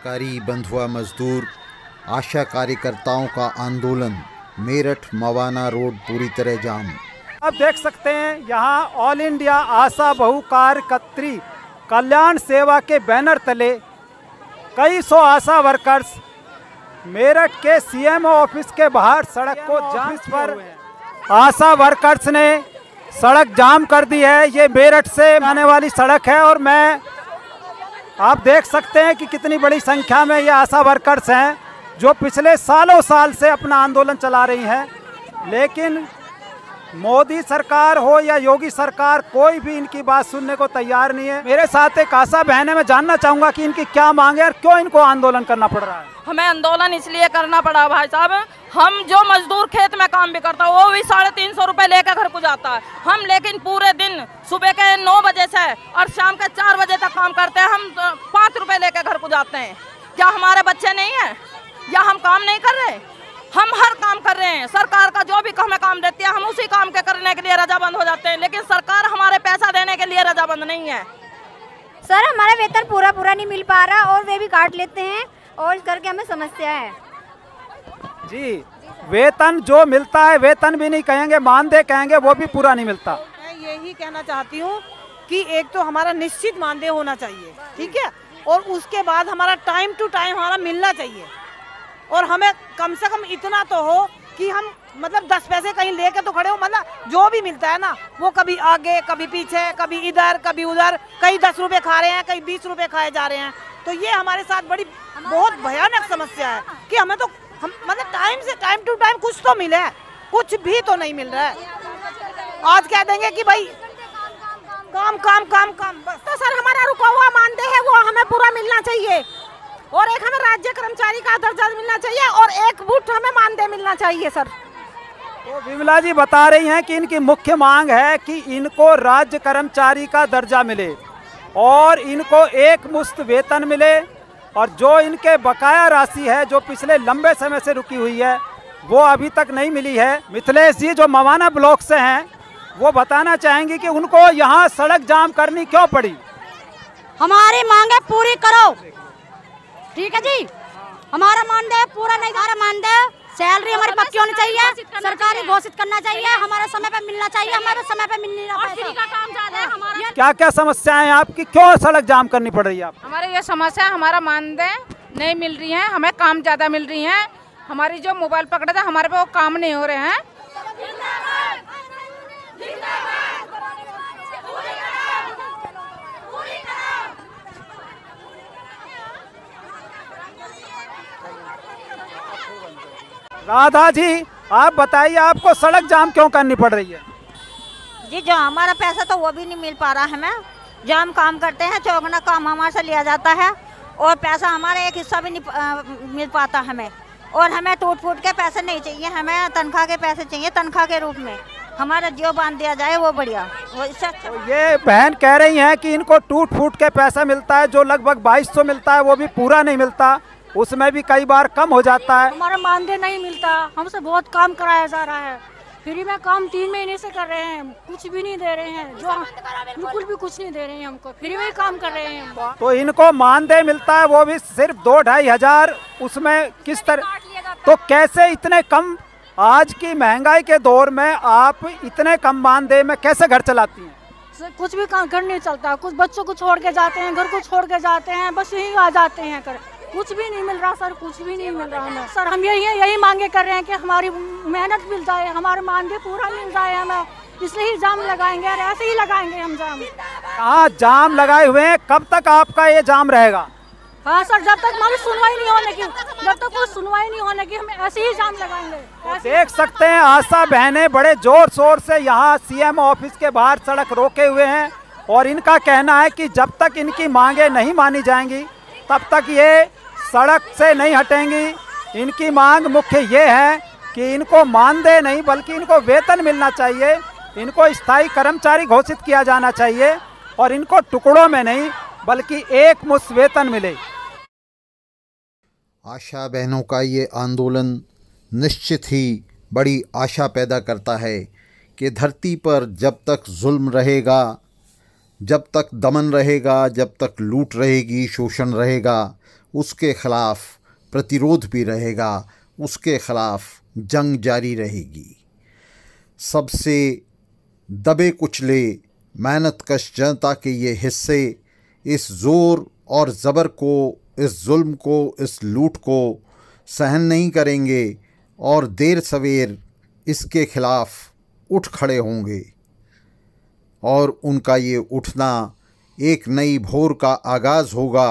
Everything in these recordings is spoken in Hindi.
सरकारी बंधुआ मजदूर आशा कार्यकर्ताओं का आंदोलन, मेरठ मवाना रोड पूरी तरह जाम। आप देख सकते हैं यहाँ ऑल इंडिया आशा बहु कार्यकर्त्री कल्याण सेवा के बैनर तले कई सौ आशा वर्कर्स मेरठ के सीएमओ ऑफिस के बाहर सड़क को जाम पर आशा वर्कर्स ने सड़क जाम कर दी है। ये मेरठ से आने वाली सड़क है और आप देख सकते हैं कि कितनी बड़ी संख्या में ये आशा वर्कर्स हैं जो पिछले सालों साल से अपना आंदोलन चला रही हैं, लेकिन मोदी सरकार हो या योगी सरकार कोई भी इनकी बात सुनने को तैयार नहीं है। मेरे साथ एक आशा बहन है, मैं जानना चाहूंगा कि इनकी क्या मांग है और क्यों इनको आंदोलन करना पड़ रहा है। हमें आंदोलन इसलिए करना पड़ा भाई साहब, हम जो मजदूर खेत में काम भी करता है वो भी 350 रुपए लेकर घर को जाता है। हम लेकिन पूरे दिन सुबह के 9 बजे से और शाम के 4 बजे तक काम करते हैं। हम 5 रुपए लेकर घर को जाते हैं। क्या हमारे बच्चे नहीं है या हम काम नहीं कर रहे? हम हर काम कर रहे हैं। सरकार का जो भी हमें काम देती है हम उसी काम के करने के लिए रजाबंद हो जाते हैं, लेकिन सरकार हमारे पैसा देने के लिए रजाबंद नहीं है। सर हमारा वेतन पूरा नहीं मिल पा रहा और वे भी काट लेते हैं और इस करके हमें समस्या है। जी, वेतन जो मिलता है, वेतन भी नहीं कहेंगे, मानदेय कहेंगे, वो भी पूरा नहीं मिलता। मैं यही कहना चाहती हूँ कि एक तो हमारा निश्चित मानदेय होना चाहिए, ठीक है, और उसके बाद हमारा टाइम टू टाइम हमारा मिलना चाहिए। और हमें कम से कम इतना तो हो कि हम मतलब 10 पैसे कहीं लेके तो खड़े हो, मतलब जो भी मिलता है ना वो कभी आगे कभी पीछे कभी इधर कभी उधर, कहीं 10 रुपए खा रहे हैं कहीं 20 रुपए खाए जा रहे हैं। तो ये हमारे साथ बहुत भयानक समस्या है कि हमें तो हम मतलब टाइम से टाइम टू टाइम कुछ तो मिले, कुछ भी तो नहीं मिल रहा है। आज कह देंगे कि भाई काम काम काम काम, बस। तो सर हमारा रुका हुआ मानदेय है वो हमें पूरा मिलना चाहिए और एक हमें राज्य कर्मचारी का दर्जा मिलना चाहिए और एक मुश्त हमें मानदेय मिलना चाहिए सर। तो विमला जी बता रही हैं कि इनकी मुख्य मांग है कि इनको राज्य कर्मचारी का दर्जा मिले और इनको एक मुश्त वेतन मिले और जो इनके बकाया राशि है जो पिछले लंबे समय से रुकी हुई है वो अभी तक नहीं मिली है। मिथिलेश जी जो मवाना ब्लॉक से हैं वो बताना चाहेंगे कि उनको यहाँ सड़क जाम करनी क्यों पड़ी। हमारी मांगे पूरी करो, ठीक है जी। हमारा मानदेय पूरा नहीं, हमारा मानदेय सैलरी हमारी पक्की होनी चाहिए, सरकारी घोषित करना चाहिए, हमारे समय पे मिलना चाहिए, हमारे समय पे मिल नहीं रहा है। काम ज्यादा है हमारा। क्या क्या समस्याएं हैं आपकी, क्यों सड़क जाम करनी पड़ रही है आपको? हमारी ये समस्या, हमारा मानदेय नहीं मिल रही है, हमें काम ज्यादा मिल रही है। हमारी जो मोबाइल पकड़ा था हमारे पे वो काम नहीं हो रहे हैं। राधा जी आप बताइए आपको सड़क जाम क्यों करनी पड़ रही है? जी जो हमारा पैसा तो वो भी नहीं मिल पा रहा है हमें, जो हम काम करते हैं चौगुना काम हमारे से लिया जाता है और पैसा हमारा एक हिस्सा भी नहीं मिल पाता हमें। और हमें टूट फूट के पैसे नहीं चाहिए, हमें तनख्वाह के पैसे चाहिए, तनख्वाह के रूप में हमारा जियो बांध दिया जाए वो बढ़िया। वो इससे तो ये बहन कह रही हैं कि इनको टूट फूट के पैसा मिलता है, जो लगभग 2200 मिलता है वो भी पूरा नहीं मिलता, उसमें भी कई बार कम हो जाता है। हमारा मानदेय नहीं मिलता, हमसे बहुत काम कराया जा रहा है, फ्री में काम 3 महीने से कर रहे हैं, कुछ भी नहीं दे रहे हैं, जो बिल्कुल भी कुछ नहीं दे रहे हैं, हमको फ्री में काम कर रहे हैं। तो इनको मानदेय मिलता है वो भी सिर्फ 2-2.5 हजार, उसमें किस तरह, तो कैसे इतने कम, आज की महंगाई के दौर में आप इतने कम मानदेय में कैसे घर चलाती हैं? कुछ भी घर नहीं चलता, कुछ बच्चों को छोड़ के जाते हैं, घर को छोड़ के जाते हैं, बस यही आ जाते हैं कर, कुछ भी नहीं मिल रहा सर, कुछ भी नहीं मिल रहा हमें। सर हम यही मांगे कर रहे हैं कि हमारी मेहनत मिल जाए, हमारे मानदेय पूरा मिल जाए हमें, इसलिए ही जाम लगाएंगे और ऐसे ही लगाएंगे हम जाम। कहाँ जाम लगाए हुए हैं, कब तक आपका ये जाम रहेगा? हाँ सर, जब तक हमारी सुनवाई नहीं होने की, जब तक कोई सुनवाई नहीं होने की हम ऐसे ही जाम लगाएंगे। देख सकते हैं आशा बहनें बड़े जोर शोर से यहाँ सीएम ऑफिस के बाहर सड़क रोके हुए हैं और इनका कहना है कि जब तक इनकी मांगे नहीं मानी जाएंगी तब तक ये सड़क से नहीं हटेंगी। इनकी मांग मुख्य ये है कि इनको मानदेय नहीं बल्कि इनको वेतन मिलना चाहिए, इनको स्थायी कर्मचारी घोषित किया जाना चाहिए और इनको टुकड़ों में नहीं बल्कि एक मुश्त वेतन मिले। आशा बहनों का ये आंदोलन निश्चित ही बड़ी आशा पैदा करता है कि धरती पर जब तक जुल्म रहेगा, जब तक दमन रहेगा, जब तक लूट रहेगी, शोषण रहेगा, उसके खिलाफ प्रतिरोध भी रहेगा, उसके खिलाफ जंग जारी रहेगी। सबसे दबे कुचले मेहनतकश जनता के ये हिस्से इस ज़ोर और ज़बर को, इस जुल्म को, इस लूट को सहन नहीं करेंगे और देर सवेर इसके खिलाफ उठ खड़े होंगे और उनका ये उठना एक नई भोर का आगाज़ होगा।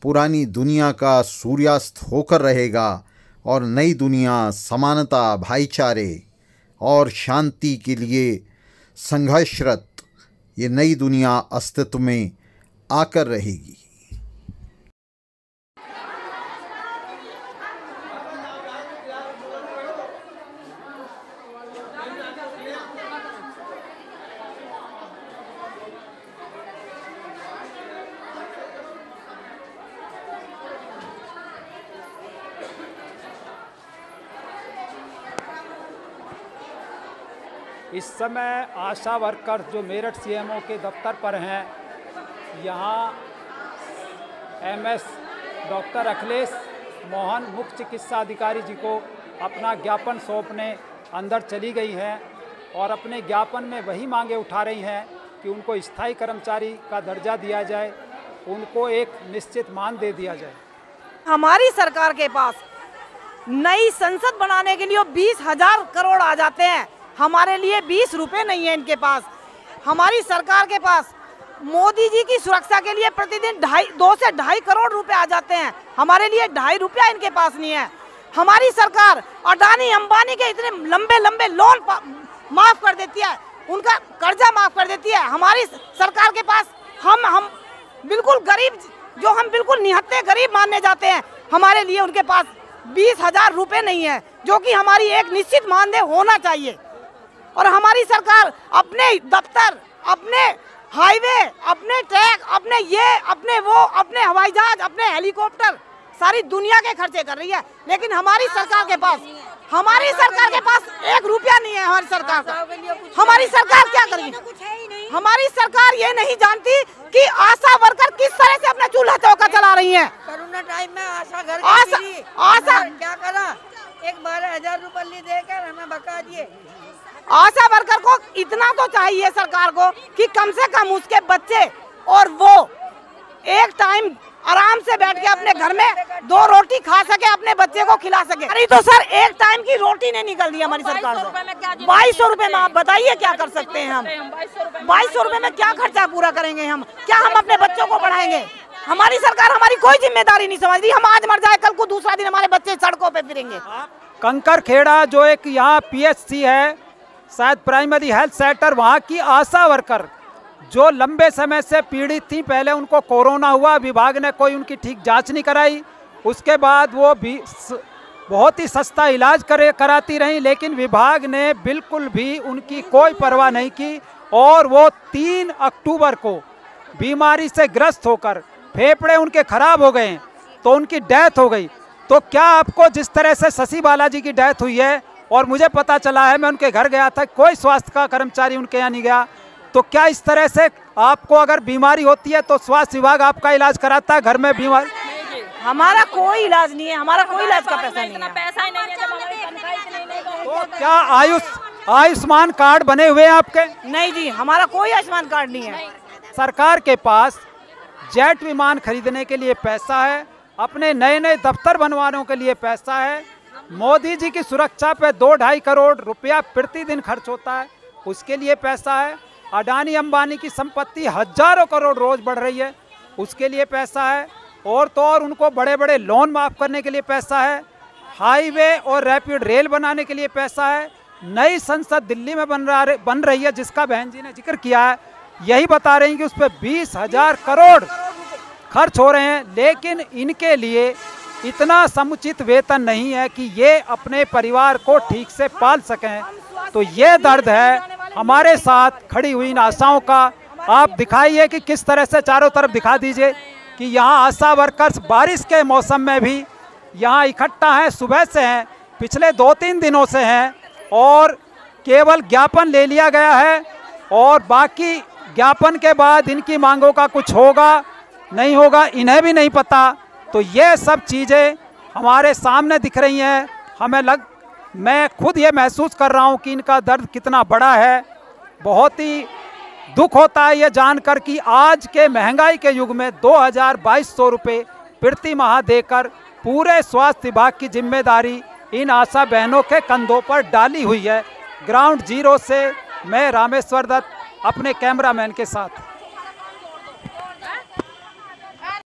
पुरानी दुनिया का सूर्यास्त होकर रहेगा और नई दुनिया समानता, भाईचारे और शांति के लिए संघर्षरत ये नई दुनिया अस्तित्व में आकर रहेगी। इस समय आशा वर्कर्स जो मेरठ सीएमओ के दफ्तर पर हैं, यहाँ एमएस डॉक्टर अखिलेश मोहन मुख्य चिकित्सा अधिकारी जी को अपना ज्ञापन सौंपने अंदर चली गई हैं और अपने ज्ञापन में वही मांगे उठा रही हैं कि उनको स्थायी कर्मचारी का दर्जा दिया जाए, उनको एक निश्चित मानदेय दिया जाए। हमारी सरकार के पास नई संसद बनाने के लिए 20,000 करोड़ आ जाते हैं, हमारे लिए 20 रुपए नहीं है इनके पास। हमारी सरकार के पास मोदी जी की सुरक्षा के लिए प्रतिदिन 2 से 2.5 करोड़ रुपए आ जाते हैं, हमारे लिए 2.5 रुपया इनके पास नहीं है। हमारी सरकार अडानी अंबानी के इतने लंबे लंबे लोन माफ कर देती है, उनका कर्जा माफ कर देती है। हमारी सरकार के पास हम बिल्कुल गरीब, जो हम बिल्कुल निहत्ते गरीब मानने जाते हैं, हमारे लिए उनके पास 20,000 रुपए नहीं है, जो कि हमारी एक निश्चित मानदेय होना चाहिए। और हमारी सरकार अपने दफ्तर, अपने हाईवे, अपने ट्रैक, अपने वो अपने हवाई जहाज, अपने हेलीकॉप्टर, सारी दुनिया के खर्चे कर रही है, लेकिन हमारी सरकार के पास 1 रुपया नहीं है। हमारी सरकार का, हमारी सरकार क्या करेगी? हमारी सरकार ये नहीं जानती कि आशा वर्कर किस तरह से अपना चूल्हा चौका चला रही है। कोरोना टाइम में आशा घर आशा क्या करा, एक 12,000 रुपये देकर हमें बका दिए। आशा वर्कर को इतना तो चाहिए सरकार को कि कम से कम उसके बच्चे और वो एक टाइम आराम से बैठ के अपने घर में 2 रोटी खा सके, अपने बच्चे को खिला सके। अरे तो सर एक टाइम की रोटी नहीं निकल रही हमारी सरकार से। 2200 रुपए में आप बताइए क्या कर सकते हैं हम? 2200 रुपए में क्या खर्चा पूरा करेंगे हम? क्या हम अपने बच्चों को पढ़ाएंगे? हमारी सरकार हमारी कोई जिम्मेदारी नहीं समझ रही। हम आज मर जाए, कल को दूसरा दिन हमारे बच्चे सड़कों पे फिरेंगे। कंकर खेड़ा जो एक यहाँ पीएचसी है, शायद प्राइमरी हेल्थ सेंटर, वहाँ की आशा वर्कर जो लंबे समय से पीड़ित थी, पहले उनको कोरोना हुआ, विभाग ने कोई उनकी ठीक जांच नहीं कराई, उसके बाद वो भी बहुत ही सस्ता इलाज कराती रहीं, लेकिन विभाग ने बिल्कुल भी उनकी कोई परवाह नहीं की और वो 3 अक्टूबर को बीमारी से ग्रस्त होकर फेफड़े उनके खराब हो गए तो उनकी डेथ हो गई। तो क्या आपको जिस तरह से शशि बालाजी की डेथ हुई है, और मुझे पता चला है, मैं उनके घर गया था, कोई स्वास्थ्य का कर्मचारी उनके यहाँ नहीं गया, तो क्या इस तरह से आपको अगर बीमारी होती है तो स्वास्थ्य विभाग आपका इलाज कराता है घर में बीमार? हमारा कोई इलाज नहीं है, हमारा कोई इलाज का पैसा नहीं है। तो क्या आयुष्मान कार्ड बने हुए हैं आपके? नहीं जी, हमारा कोई आयुष्मान कार्ड नहीं है। सरकार के पास जेट विमान खरीदने के लिए पैसा है, अपने नए नए दफ्तर बनवाने के लिए पैसा है, मोदी जी की सुरक्षा पे 2-2.5 करोड़ रुपया प्रतिदिन खर्च होता है, उसके लिए पैसा है। अडानी अंबानी की संपत्ति हजारों करोड़ रोज बढ़ रही है, उसके लिए पैसा है। और तो और उनको बड़े बड़े लोन माफ़ करने के लिए पैसा है, हाईवे और रैपिड रेल बनाने के लिए पैसा है, नई संसद दिल्ली में बन रही है जिसका बहन जी ने जिक्र किया है, यही बता रही हैं कि उस पर 20,000 करोड़ खर्च हो रहे हैं, लेकिन इनके लिए इतना समुचित वेतन नहीं है कि ये अपने परिवार को ठीक से पाल सकें। तो ये दर्द है हमारे साथ खड़ी हुई इन आशाओं का। आप दिखाइए कि किस तरह से चारों तरफ दिखा दीजिए कि यहाँ आशा वर्कर्स बारिश के मौसम में भी यहाँ इकट्ठा हैं, सुबह से हैं, पिछले 2-3 दिनों से हैं, और केवल ज्ञापन ले लिया गया है और बाकी ज्ञापन के बाद इनकी मांगों का कुछ होगा नहीं होगा इन्हें भी नहीं पता। तो ये सब चीज़ें हमारे सामने दिख रही हैं। मैं खुद ये महसूस कर रहा हूँ कि इनका दर्द कितना बड़ा है। बहुत ही दुख होता है ये जानकर कि आज के महंगाई के युग में 2200 रुपये प्रति माह देकर पूरे स्वास्थ्य विभाग की जिम्मेदारी इन आशा बहनों के कंधों पर डाली हुई है। ग्राउंड जीरो से मैं रामेश्वर दत्त अपने कैमरामैन के साथ।